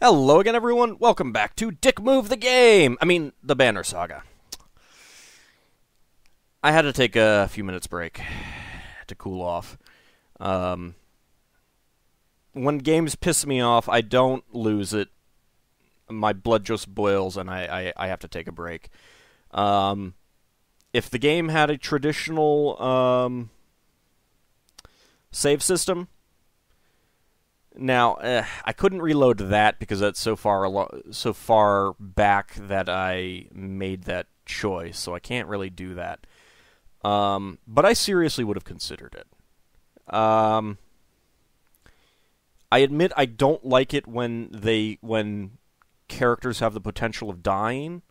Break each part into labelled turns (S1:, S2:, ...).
S1: Hello again, everyone. Welcome back to Dick Move the Game. The Banner Saga. I had to take a few minutes break to cool off. When games piss me off, I don't lose it. My blood just boils, and I have to take a break. If the game had a traditional save system. Now, I couldn't reload that because that's so far back that I made that choice, so I can't really do that. But I seriously would have considered it. I admit I don't like it when characters have the potential of dying.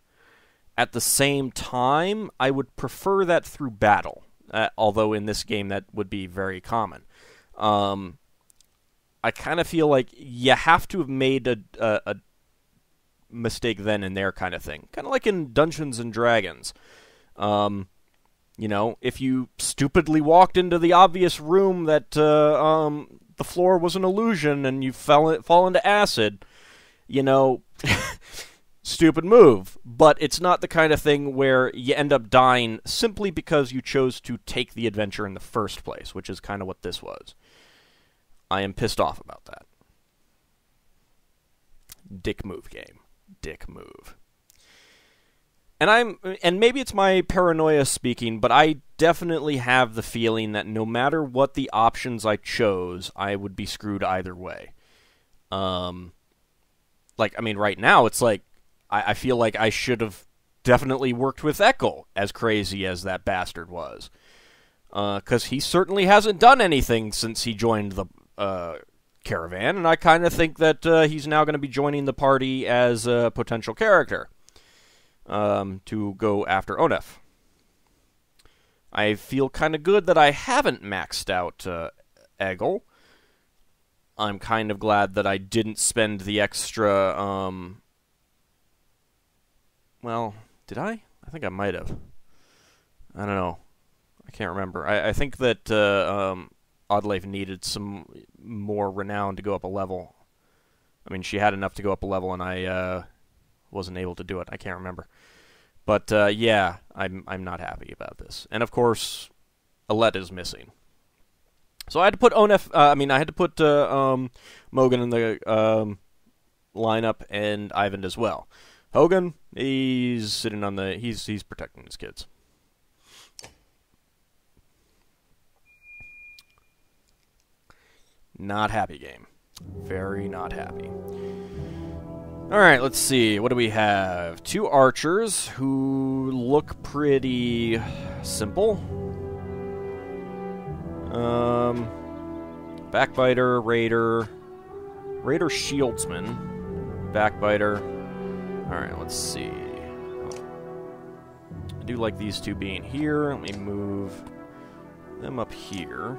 S1: At the same time, I would prefer that through battle, although in this game that would be very common. I kind of feel like you have to have made a mistake then and there kind of thing. Kind of like in Dungeons and Dragons. If you stupidly walked into the obvious room that the floor was an illusion and you fall into acid, stupid move. But it's not the kind of thing where you end up dying simply because you chose to take the adventure in the first place, which is kind of what this was. I am pissed off about that. Dick move game. Dick move. And maybe it's my paranoia speaking, but I definitely have the feeling that no matter what the options I chose, I would be screwed either way. Right now, it's like, I feel like I should have definitely worked with Eckel, as crazy as that bastard was. Because he certainly hasn't done anything since he joined the caravan, and I kind of think that he's now going to be joining the party as a potential character to go after Onef. I feel kind of good that I haven't maxed out Egil. I'm kind of glad that I didn't spend the extra... did I? I think I might have. I don't know. I can't remember. I think that Oddleif needed some more renown to go up a level. I mean, she had enough to go up a level, and I wasn't able to do it. I can't remember. But, I'm not happy about this. And, of course, Alette is missing. So I had to put Onef... I had to put Mogan in the lineup and Ivan as well. Hogan, he's sitting on the... He's protecting his kids. Not happy game. Very not happy. Alright, let's see. What do we have? Two archers who look pretty simple. Backbiter, Raider, Shieldsman, Backbiter. Alright, let's see. I do like these two being here. Let me move them up here.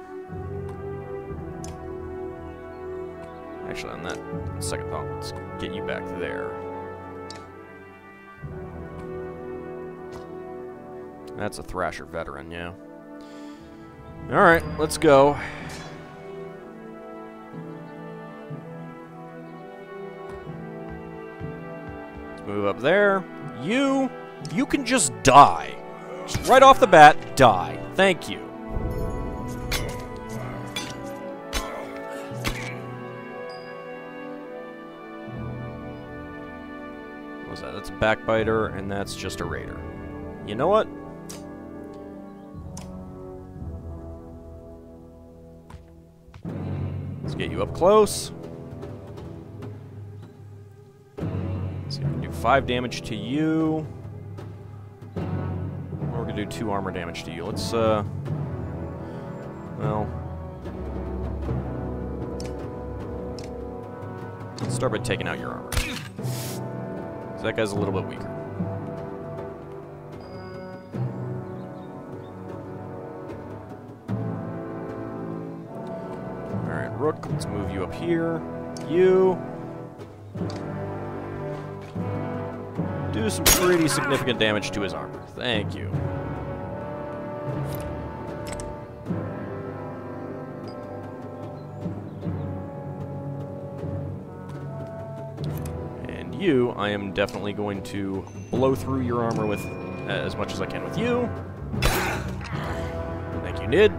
S1: Actually, on that second thought, let's get you back there. That's a Thrasher veteran, yeah. Alright, let's go. Let's move up there. You can just die. Just right off the bat, die. Thank you. That's a Backbiter, and that's just a Raider. You know what? Let's get you up close. Let's see if we can do 5 damage to you. Or we're going to do 2 armor damage to you. Let's, let's start by taking out your armor. So that guy's a little bit weaker. Alright, Rook, let's move you up here. You. Do some pretty significant damage to his armor. Thank you. you, I am definitely going to blow through your armor with as much as I can with you. Thank you, Nid.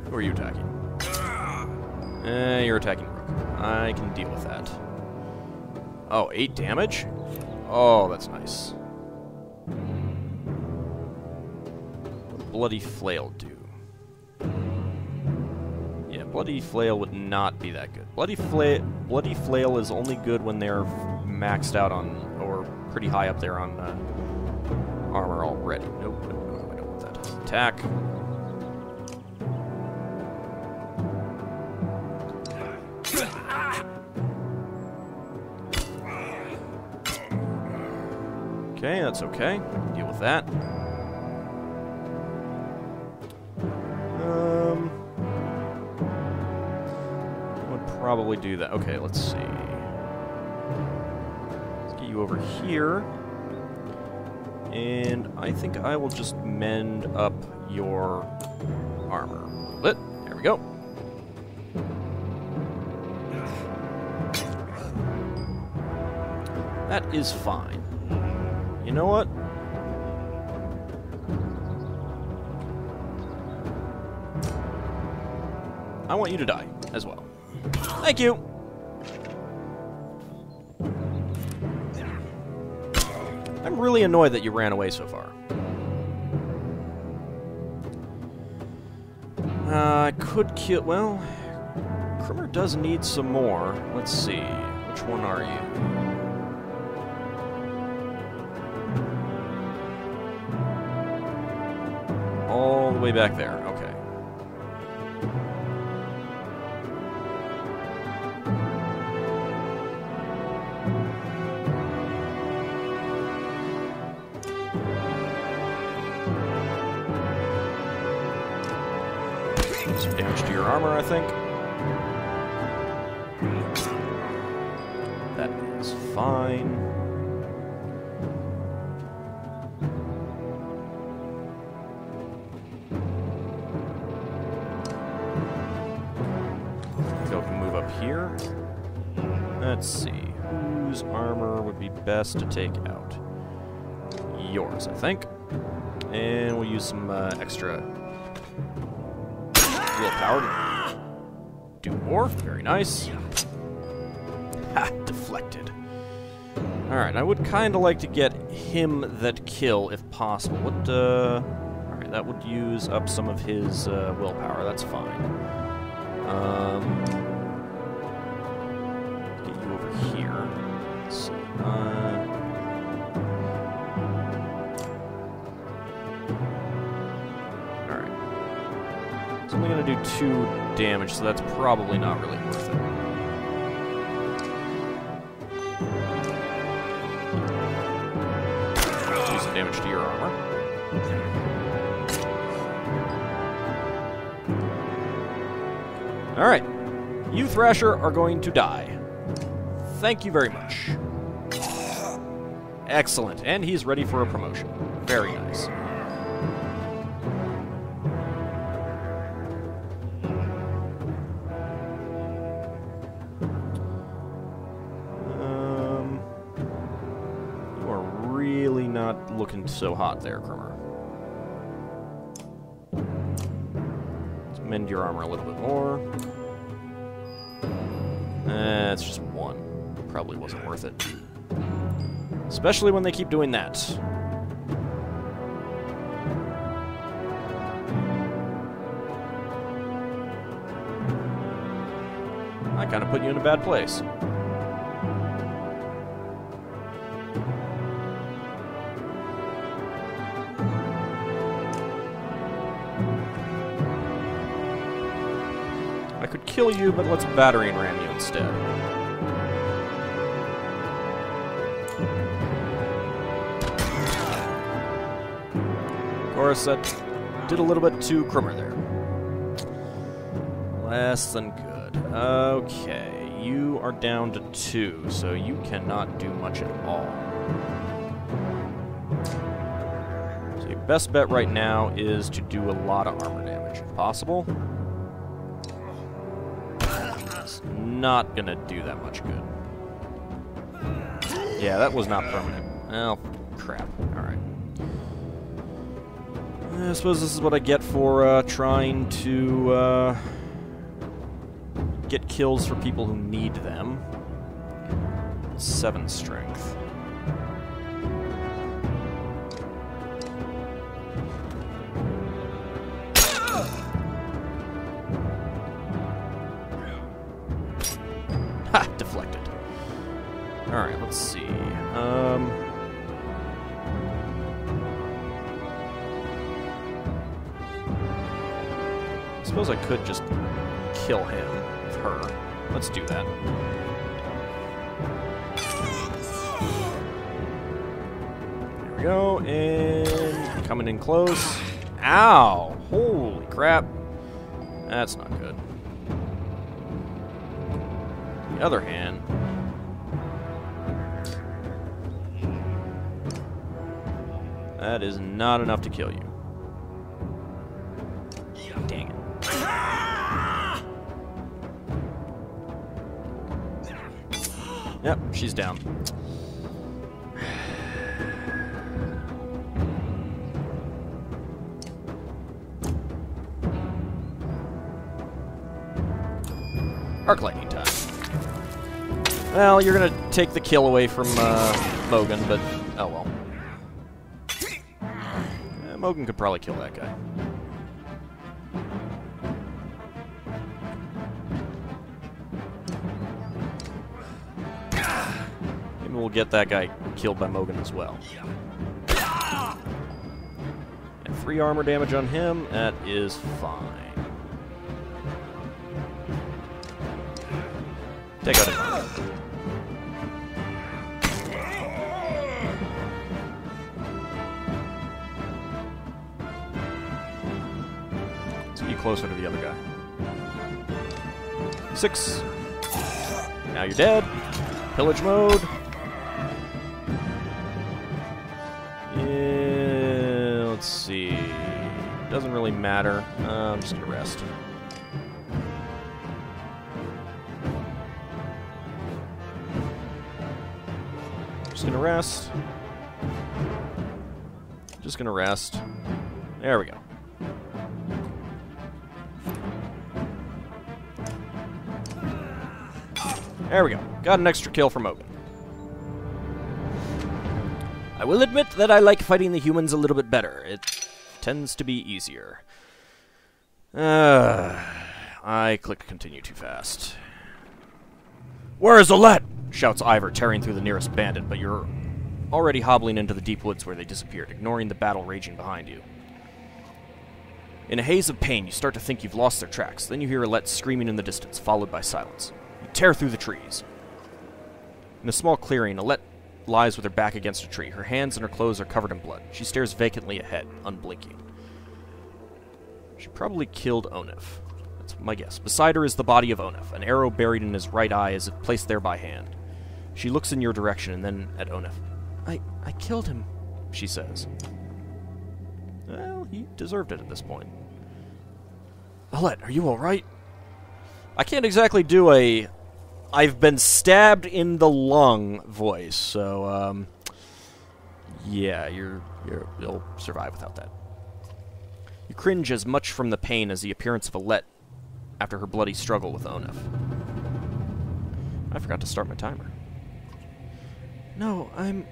S1: Who are you attacking? You're attacking Rook. I can deal with that. Oh, 8 damage? Oh, that's nice. What Bloody Flail do? Yeah, Bloody Flail would not be that good. Bloody Flail is only good when they're maxed out on, or pretty high up there on armor already. Nope, nope, no, I don't want that. Attack. Okay, that's okay. Deal with that. I would probably do that. Okay, let's see. Let's get you over here. And I think I will just mend up your armor a little bit. There we go. That is fine. You know what? I want you to die as well. Thank you! I'm really annoyed that you ran away so far. I could kill... Well, Krimmer does need some more. Let's see. Which one are you? All the way back there. Okay. Some damage to your armor, I think. That is fine. Here. Let's see. Whose armor would be best to take out? Yours, I think. And we'll use some extra willpower to do more. Very nice. Ha! Deflected. Alright, I would kind of like to get him that kill if possible. What, Alright, that would use up some of his willpower. That's fine. Here. Let's see. Alright. It's only going to do 2 damage, so that's probably not really worth it. Let's do some damage to your armor. Alright. You, Thrasher, are going to die. Thank you very much. Excellent. And he's ready for a promotion. Very nice. You are really not looking so hot there, Krimmer. Let's mend your armor a little bit more. It's just 1. Probably wasn't worth it. Especially when they keep doing that. I kind of put you in a bad place. I could kill you, but let's battering ram you instead. Of course, that did a little bit to Krimmer there. Less than good. Okay, you are down to 2, so you cannot do much at all. So your best bet right now is to do a lot of armor damage, if possible. is not gonna do that much good. Yeah, that was not permanent. Oh, crap. Alright. I suppose this is what I get for trying to get kills for people who need them. 7 strength. Ha! Deflected. Alright, let's see. I suppose I could just kill him with her. Let's do that. There we go, and coming in close. Ow! Holy crap. That's not good. On the other hand, that is not enough to kill you. Dang it. Yep, she's down. Arc lightning time. Well, you're gonna take the kill away from Mogan, but oh well. Mogan could probably kill that guy. Maybe we'll get that guy killed by Mogan as well. And 3 armor damage on him, that is fine. Take out his armor. Let's get you closer to the other guy. 6. Now you're dead. Pillage mode. Yeah, let's see. Doesn't really matter. I'm just gonna rest. Just gonna rest. Just gonna rest. There we go. There we go. Got an extra kill for Mogan. I will admit that I like fighting the humans a little bit better. It tends to be easier. I clicked continue too fast. Where is Alette? Shouts Ivor, tearing through the nearest bandit, but you're already hobbling into the deep woods where they disappeared, ignoring the battle raging behind you. In a haze of pain, you start to think you've lost their tracks. Then you hear Alette screaming in the distance, followed by silence. You tear through the trees. In a small clearing, Alette lies with her back against a tree. Her hands and her clothes are covered in blood. She stares vacantly ahead, unblinking. She probably killed Onef. That's my guess. Beside her is the body of Onef. An arrow buried in his right eye is placed there by hand. She looks in your direction and then at Onef. I killed him, she says. Well, he deserved it at this point. Alette, are you alright? I can't exactly do a I've been stabbed in the lung voice, so, yeah, you'll survive without that. You cringe as much from the pain as the appearance of Alette after her bloody struggle with Onef. I forgot to start my timer. No, I'm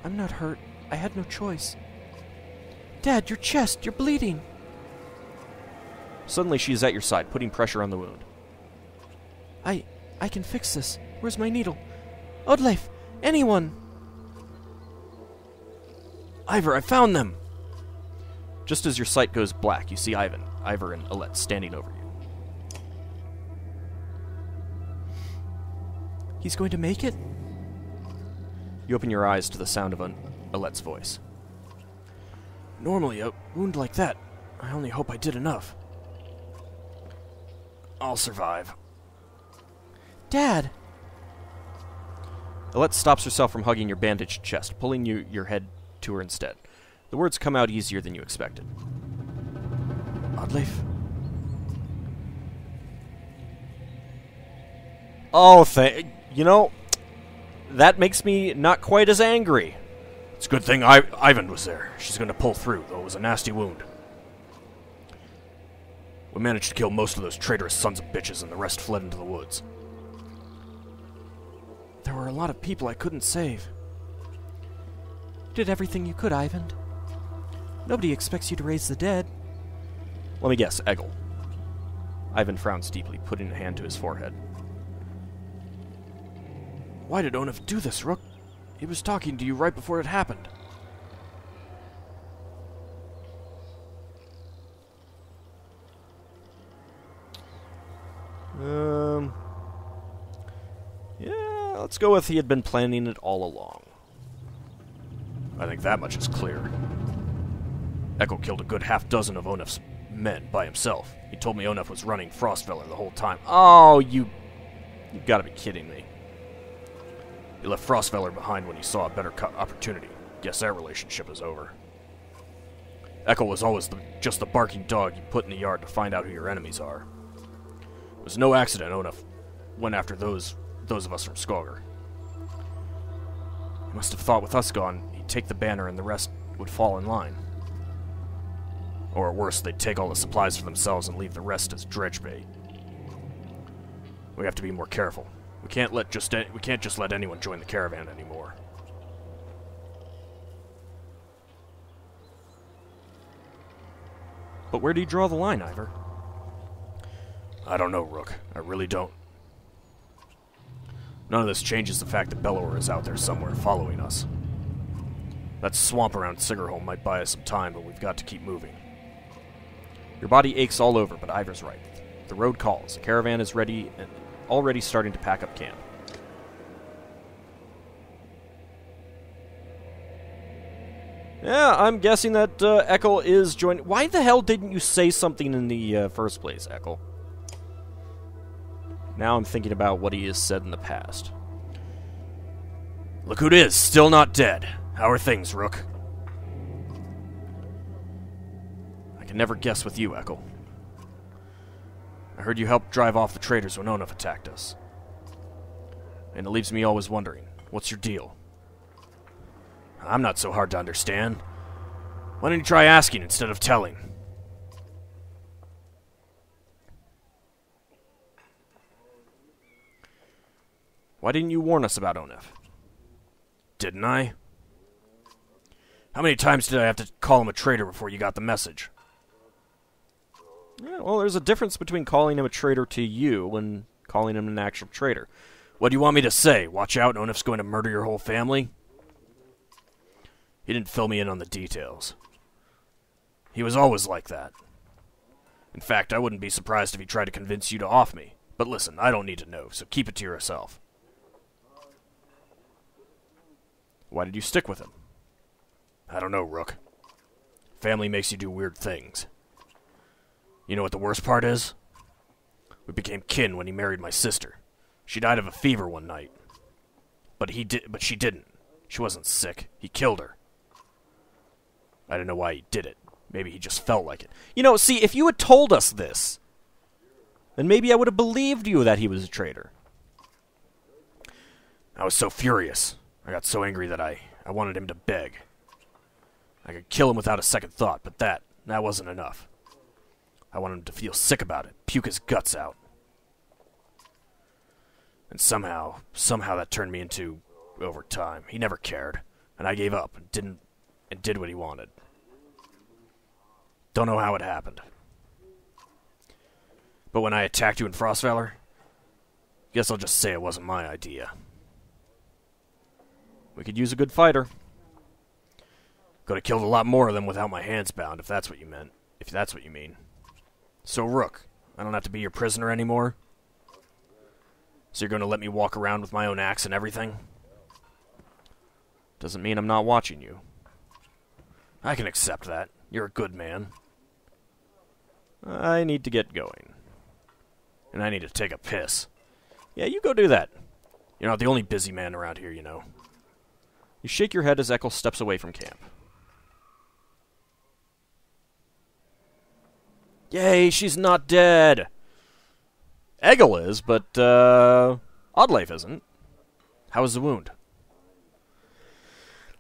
S1: not hurt. I had no choice. Dad, your chest, you're bleeding. Suddenly she is at your side, putting pressure on the wound. I can fix this. Where's my needle? Oddleif! Anyone! Ivor, I found them! Just as your sight goes black, you see Ivor and Alette standing over you. He's going to make it? You open your eyes to the sound of Alette's voice. Normally, a wound like that, I only hope I did enough. I'll survive. Dad! Alette stops herself from hugging your bandaged chest, pulling your head to her instead. The words come out easier than you expected. Oddleif. Oh, you know, that makes me not quite as angry.
S2: It's a good thing Ivan was there. She's going to pull through, though it was a nasty wound. We managed to kill most of those traitorous sons of bitches, and the rest fled into the woods.
S1: There were a lot of people I couldn't save. You did everything you could, Ivan. Nobody expects you to raise the dead. Let me guess, Eggle. Ivan frowns deeply, putting a hand to his forehead.
S2: Why did Onuf do this, Rook? He was talking to you right before it happened.
S1: Yeah, let's go with he had been planning it all along.
S2: I think that much is clear. Echo killed a good half-dozen of Onuf's men by himself. He told me Onuf was running Frostfeller the whole time.
S1: Oh, you gotta be kidding me.
S2: He left Frostfeller behind when he saw a better opportunity. Guess that relationship is over. Echo was always just the barking dog you put in the yard to find out who your enemies are. It was no accident Onuf went after those of us from Skogr. He must have thought with us gone, he'd take the banner and the rest would fall in line. Or worse, they'd take all the supplies for themselves and leave the rest as dredge bait. We have to be more careful. We can't just let anyone join the caravan anymore.
S1: But where do you draw the line, Ivor?
S2: I don't know, Rook. I really don't. None of this changes the fact that Bellower is out there somewhere following us. That swamp around Sigurholm might buy us some time, but we've got to keep moving.
S1: Your body aches all over, but Ivor's right. The road calls. The caravan is ready and already starting to pack up camp. Yeah, I'm guessing that Ekkel is joining. Why the hell didn't you say something in the first place, Ekkel? Now I'm thinking about what he has said in the past.
S2: Look who it is, still not dead. How are things, Rook?
S1: I can never guess with you, Ekkel. I heard you helped drive off the traitors when Onuf attacked us. And it leaves me always wondering, what's your deal?
S2: I'm not so hard to understand. Why don't you try asking instead of telling?
S1: Why didn't you warn us about Onuf?
S2: Didn't I? How many times did I have to call him a traitor before you got the message?
S1: Yeah, well, there's a difference between calling him a traitor to you and calling him an actual traitor.
S2: What do you want me to say? Watch out, Onuf's going to murder your whole family? He didn't fill me in on the details. He was always like that. In fact, I wouldn't be surprised if he tried to convince you to off me. But listen, I don't need to know, so keep it to yourself.
S1: Why did you stick with him?
S2: I don't know, Rook. Family makes you do weird things. You know what the worst part is? We became kin when he married my sister. She died of a fever one night. But she didn't. She wasn't sick. He killed her. I didn't know why he did it. Maybe he just felt like it.
S1: You know, see, if you had told us this, then maybe I would have believed you that he was a traitor.
S2: I was so furious. I got so angry that I wanted him to beg. I could kill him without a second thought, but that wasn't enough. I wanted him to feel sick about it, puke his guts out. And somehow that turned me into, over time, he never cared, and I gave up and did what he wanted. Don't know how it happened. But when I attacked you in Frostfeller, guess I'll just say it wasn't my idea.
S1: We could use a good fighter.
S2: Could have killed a lot more of them without my hands bound, if that's what you meant. If that's what you mean. So, Rook, I don't have to be your prisoner anymore? So you're going to let me walk around with my own axe and everything?
S1: Doesn't mean I'm not watching you.
S2: I can accept that. You're a good man.
S1: I need to get going.
S2: And I need to take a piss.
S1: Yeah, you go do that.
S2: You're not the only busy man around here, you know.
S1: You shake your head as Ekkel steps away from camp.
S2: Yay, she's not dead!
S1: Eggle is, but, Oddlife isn't. How is the wound?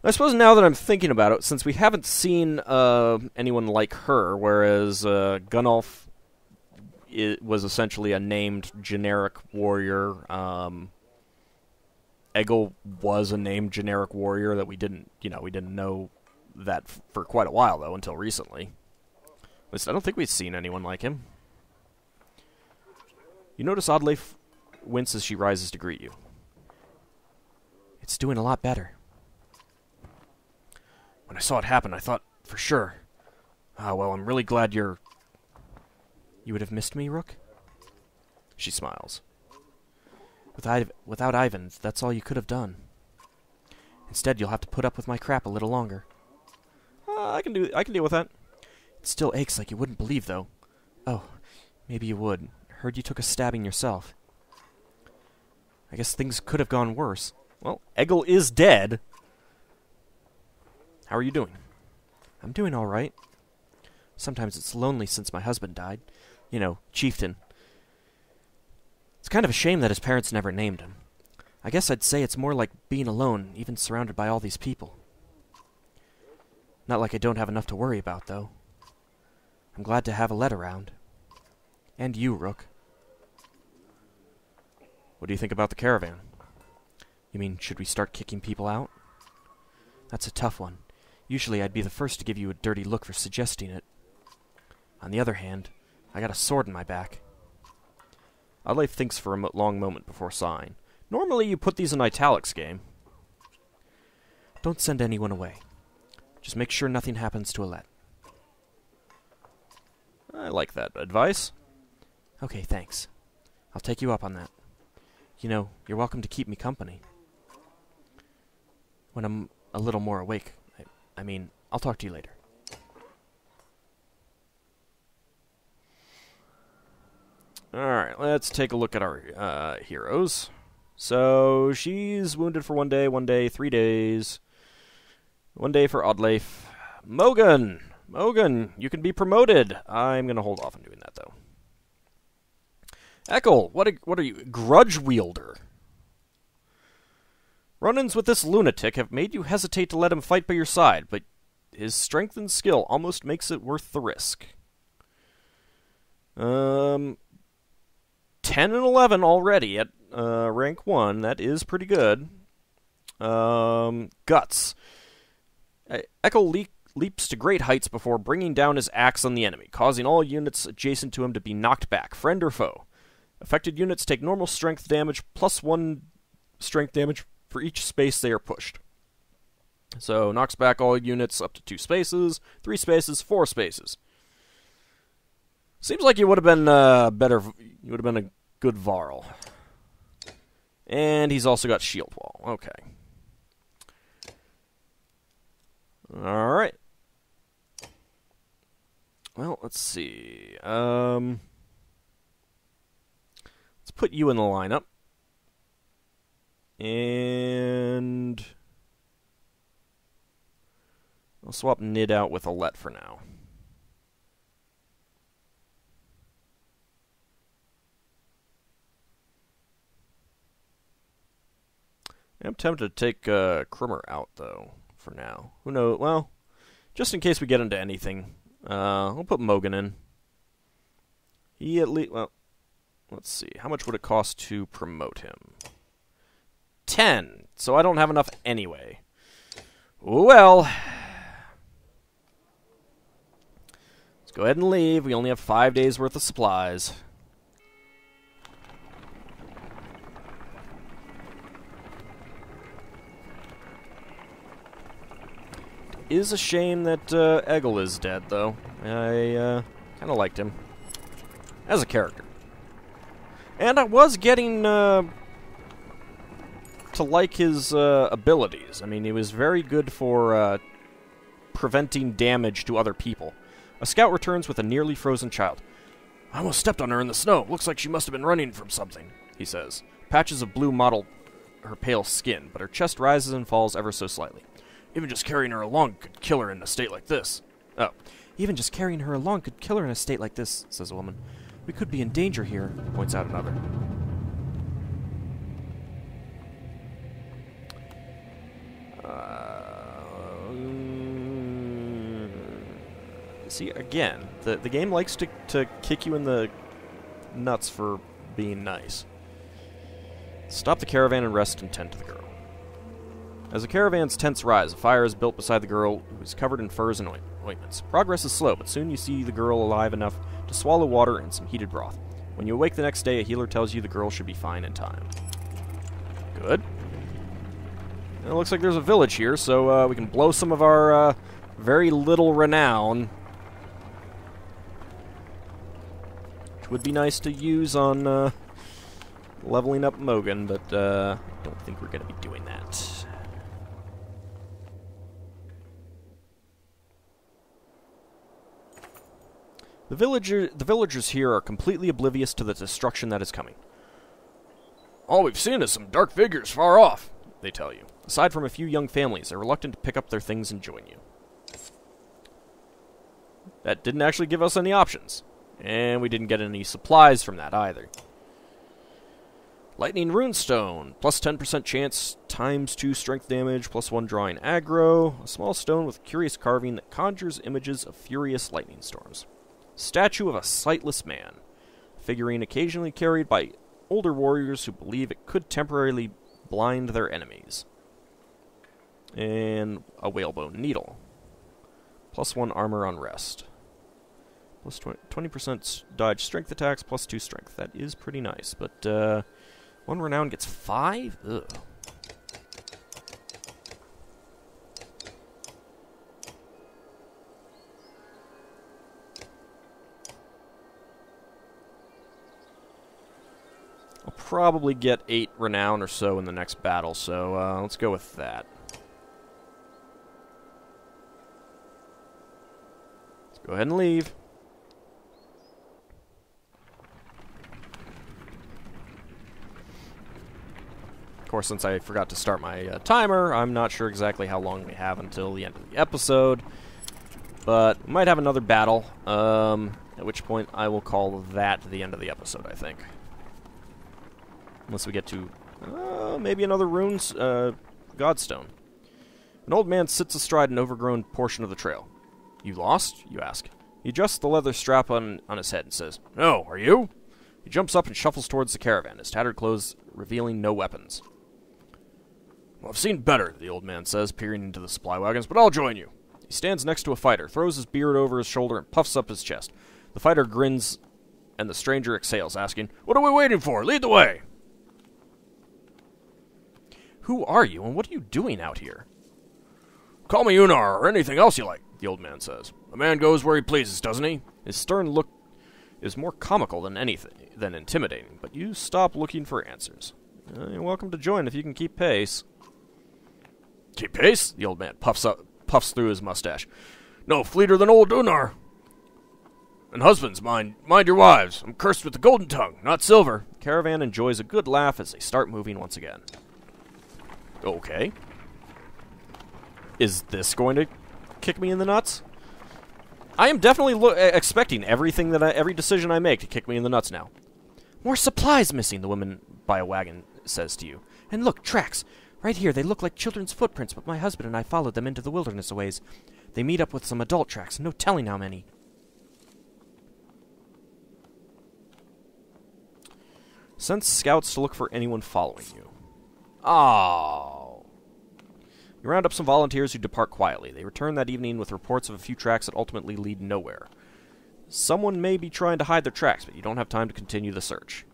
S1: I suppose now that I'm thinking about it, since we haven't seen anyone like her, whereas Gunnulf was essentially a named generic warrior, Egil was a named generic warrior that we didn't know that for quite a while, though, until recently. At least I don't think we've seen anyone like him. You notice Oddlife wince as she rises to greet you. It's doing a lot better. When I saw it happen, I thought, for sure. Well, I'm really glad you're... You would have missed me, Rook? She smiles. Without Ivan, that's all you could have done. Instead, you'll have to put up with my crap a little longer. I can deal with that. It still aches like you wouldn't believe, though. Oh, maybe you would. Heard you took a stabbing yourself. I guess things could have gone worse. Well, Egil is dead. How are you doing? I'm doing all right. Sometimes it's lonely since my husband died. You know, chieftain. It's kind of a shame that his parents never named him. I guess I'd say it's more like being alone, even surrounded by all these people. Not like I don't have enough to worry about, though. I'm glad to have a let around. And you, Rook. What do you think about the caravan? You mean, should we start kicking people out? That's a tough one. Usually I'd be the first to give you a dirty look for suggesting it. On the other hand, I got a sword in my back. Oddlife thinks for a long moment before sighing. Normally you put these in italics, game. Don't send anyone away. Just make sure nothing happens to Alette. I like that advice. Okay, thanks. I'll take you up on that. You know, you're welcome to keep me company. When I'm a little more awake. I mean, I'll talk to you later. Alright, let's take a look at our heroes. So, she's wounded for 1 day, 3 days. 1 day for Oddlife. Mogan! Mogan, you can be promoted! I'm going to hold off on doing that, though. Egil, what are you? Grudge wielder. Run-ins with this lunatic have made you hesitate to let him fight by your side, but his strength and skill almost makes it worth the risk. 10 and 11 already at rank 1. That is pretty good. Guts. Egil leaps to great heights before bringing down his axe on the enemy, causing all units adjacent to him to be knocked back, friend or foe. Affected units take normal strength damage plus 1 strength damage for each space they are pushed. So, knocks back all units up to 2 spaces, 3 spaces, 4 spaces. Seems like you would have been better. You would have been a good Varl. And he's also got shield wall. Okay. Alright. Well, let's see. Let's put you in the lineup. And I'll swap Nid out with Alette for now. I'm tempted to take Krummer out, though, for now. Who knows? Well, just in case we get into anything, we'll put Mogan in. He at least... Well, let's see. How much would it cost to promote him? 10. So I don't have enough anyway. Well. Let's go ahead and leave. We only have 5 days worth of supplies. It is a shame that Egil is dead, though. I kind of liked him as a character. And I was getting to like his abilities. I mean, he was very good for preventing damage to other people. A scout returns with a nearly frozen child. I almost stepped on her in the snow. Looks like she must have been running from something, he says. Patches of blue mottle her pale skin, but her chest rises and falls ever so slightly. Even just carrying her along could kill her in a state like this. Oh. Even just carrying her along could kill her in a state like this, says a woman. We could be in danger here, points out another. See, again, the game likes to kick you in the nuts for being nice. Stop the caravan and rest and tend to the girl. As the caravan's tents rise, a fire is built beside the girl, who is covered in furs and ointments. Progress is slow, but soon you see the girl alive enough to swallow water and some heated broth. When you awake the next day, a healer tells you the girl should be fine in time. Good. And it looks like there's a village here, so we can blow some of our very little renown, which would be nice to use on leveling up Mogan, but I don't think we're going to be doing that. The villagers here are completely oblivious to the destruction that is coming.
S2: All we've seen is some dark figures far off,
S1: they tell you. Aside from a few young families, they're reluctant to pick up their things and join you. That didn't actually give us any options. And we didn't get any supplies from that either. Lightning Runestone. Plus 10% chance, times 2 strength damage, plus 1 drawing aggro. A small stone with curious carving that conjures images of furious lightning storms. Statue of a sightless man. Figurine occasionally carried by older warriors who believe it could temporarily blind their enemies. And a whalebone needle. Plus 1 armor on rest. Plus 20% dodge strength attacks, plus 2 strength. That is pretty nice, but 1 renown gets 5? Ugh. I'll probably get 8 renown or so in the next battle, so let's go with that. Let's go ahead and leave. Of course, since I forgot to start my timer, I'm not sure exactly how long we have until the end of the episode. But we might have another battle, at which point I will call that the end of the episode, I think. Unless we get to maybe another rune's Godstone. An old man sits astride an overgrown portion of the trail. You lost? You ask. He adjusts the leather strap on his head and says, "No, are you?" He jumps up and shuffles towards the caravan, his tattered clothes revealing no weapons. "Well, I've seen better," the old man says, peering into the supply wagons, "but I'll join you." He stands next to a fighter, throws his beard over his shoulder, and puffs up his chest. The fighter grins, and the stranger exhales, asking, "What are we waiting for? Lead the way!" "Who are you, and what are you doing out here?" "Call me Unar, or anything else you like," the old man says. "A man goes where he pleases, doesn't he?" His stern look is more comical than intimidating, but you stop looking for answers. You're welcome to join if you can keep pace.
S2: "Keep pace?" The old man puffs through his mustache. "No fleeter than old Unar. And husbands, mind your wives. I'm cursed with the golden tongue, not silver."
S1: The caravan enjoys a good laugh as they start moving once again. Okay. Is this going to kick me in the nuts? I am definitely expecting every decision I make to kick me in the nuts now. "More supplies missing," the woman by a wagon says to you. "And look, tracks. Right here, they look like children's footprints, but my husband and I followed them into the wilderness a ways. They meet up with some adult tracks, no telling how many." Send scouts to look for anyone following you. Oh. You round up some volunteers who depart quietly. They return that evening with reports of a few tracks that ultimately lead nowhere. Someone may be trying to hide their tracks, but you don't have time to continue the search.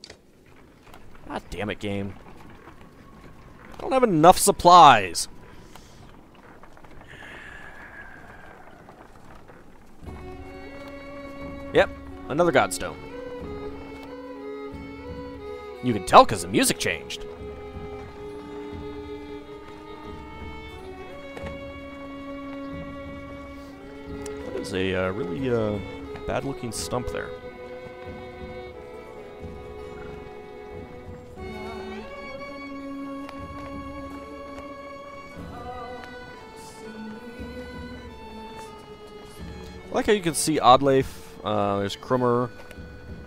S1: God damn it, game. I don't have enough supplies. Yep, another Godstone. You can tell because the music changed. That is a really bad-looking stump there. I like how you can see Oddleif, there's Krummer,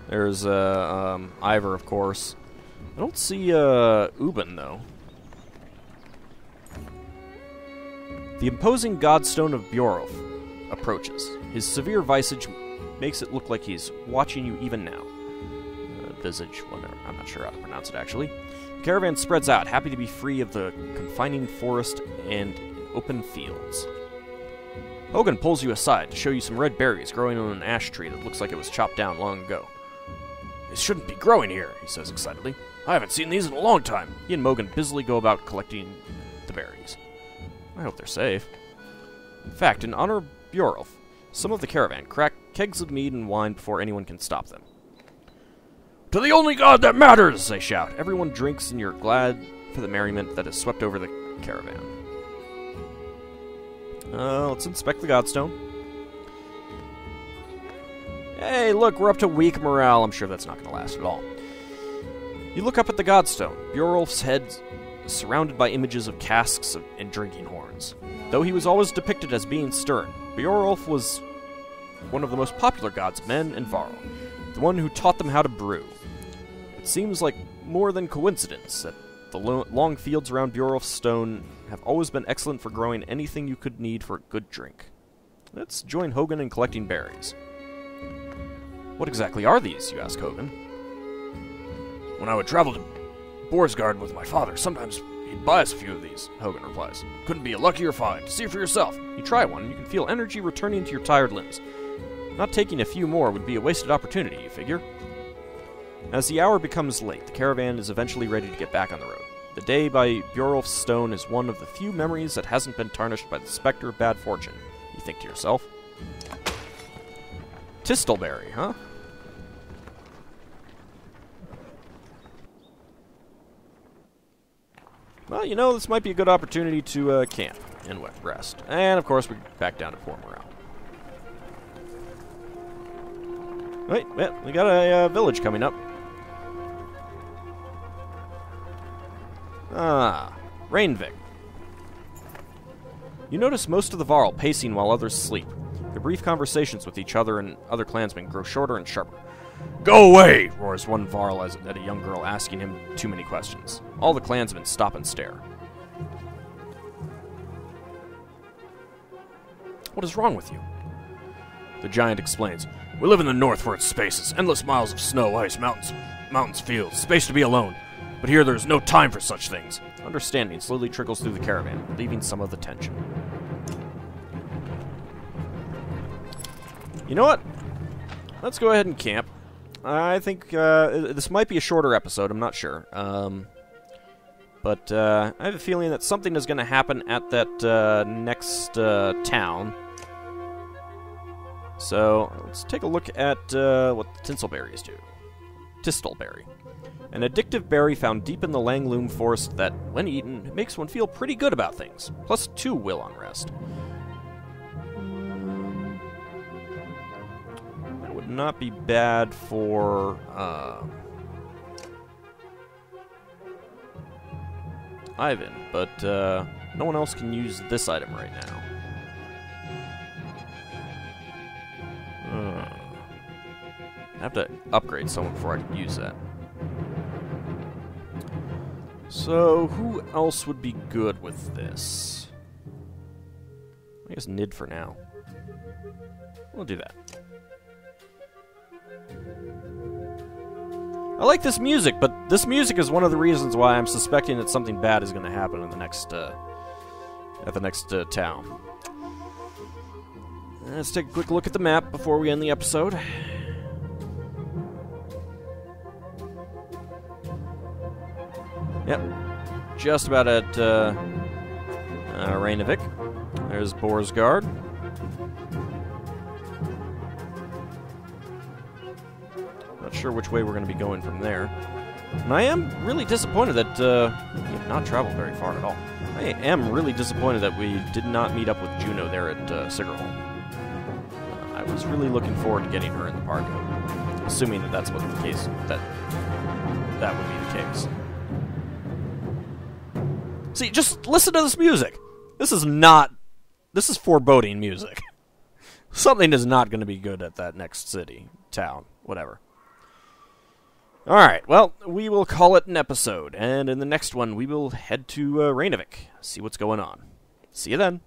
S1: there's Ivor, of course. I don't see Ubin, though. The imposing Godstone of Bjorolf approaches. His severe visage makes it look like he's watching you even now. Visage, whatever. I'm not sure how to pronounce it, actually. The caravan spreads out, happy to be free of the confining forest and open fields. Hogan pulls you aside to show you some red berries growing on an ash tree that looks like it was chopped down long ago.
S2: These shouldn't be growing here, he says excitedly. I haven't seen these in a long time.
S1: He and Mogan busily go about collecting the berries. I hope they're safe. In fact, in honor of Bjorulf, some of the caravan crack kegs of mead and wine before anyone can stop them.
S2: To the only god that matters,
S1: They shout. Everyone drinks, and you're glad for the merriment that has swept over the caravan. Let's inspect the godstone. Hey, look, we're up to weak morale. I'm sure that's not going to last at all. You look up at the godstone. Bjorulf's head surrounded by images of casks and drinking horns. Though he was always depicted as being stern, Bjorulf was one of the most popular gods of men in Varl, the one who taught them how to brew. It seems like more than coincidence that the long fields around Bjorulf's stone have always been excellent for growing anything you could need for a good drink. Let's join Hogan in collecting berries. What exactly are these, you ask Hogan?
S2: When I would travel to Borsgard with my father, sometimes he'd buy us a few of these, Hogan replies. Couldn't be a luckier find. See for yourself.
S1: You try one, and you can feel energy returning to your tired limbs. Not taking a few more would be a wasted opportunity, you figure. As the hour becomes late, the caravan is eventually ready to get back on the road. The day by Bjorulf's stone is one of the few memories that hasn't been tarnished by the specter of bad fortune, you think to yourself. Tistelberry, huh? Well, you know, this might be a good opportunity to camp and rest. And, of course, we're back down to 4 morale. Wait, we got a village coming up. Rainvik. You notice most of the Varl pacing while others sleep. Their brief conversations with each other and other clansmen grow shorter and sharper.
S2: Go away,
S1: roars one Varl at a young girl asking him too many questions. All the clansmen stop and stare.
S2: What is wrong with you? The giant explains. We live in the north for its spaces, endless miles of snow, ice, mountains, fields, space to be alone. But here there's no time for such things.
S1: Understanding slowly trickles through the caravan, leaving some of the tension. You know what? Let's go ahead and camp. I think this might be a shorter episode, I'm not sure. But I have a feeling that something is going to happen at that next town. So let's take a look at what the tinselberries do. Tistelberry. An addictive berry found deep in the Langloom forest that, when eaten, makes one feel pretty good about things. Plus 2 will on rest. That would not be bad for Ivan, but no one else can use this item right now. I have to upgrade someone before I can use that. So, who else would be good with this? I guess Nid for now. We'll do that. I like this music, but this music is one of the reasons why I'm suspecting that something bad is going to happen in the next, at the next town. Let's take a quick look at the map before we end the episode. Yep, just about at Rainvik. There's Borsgard. Not sure which way we're going to be going from there. And I am really disappointed that we have not traveled very far at all. I am really disappointed that we did not meet up with Juno there at Sigerholm. I was really looking forward to getting her in the party, assuming that that's what the case that would be the case. See, just listen to this music. This is foreboding music. Something is not going to be good at that next city, town, whatever. Alright, well, we will call it an episode, and in the next one, we will head to Rainvik, see what's going on. See you then.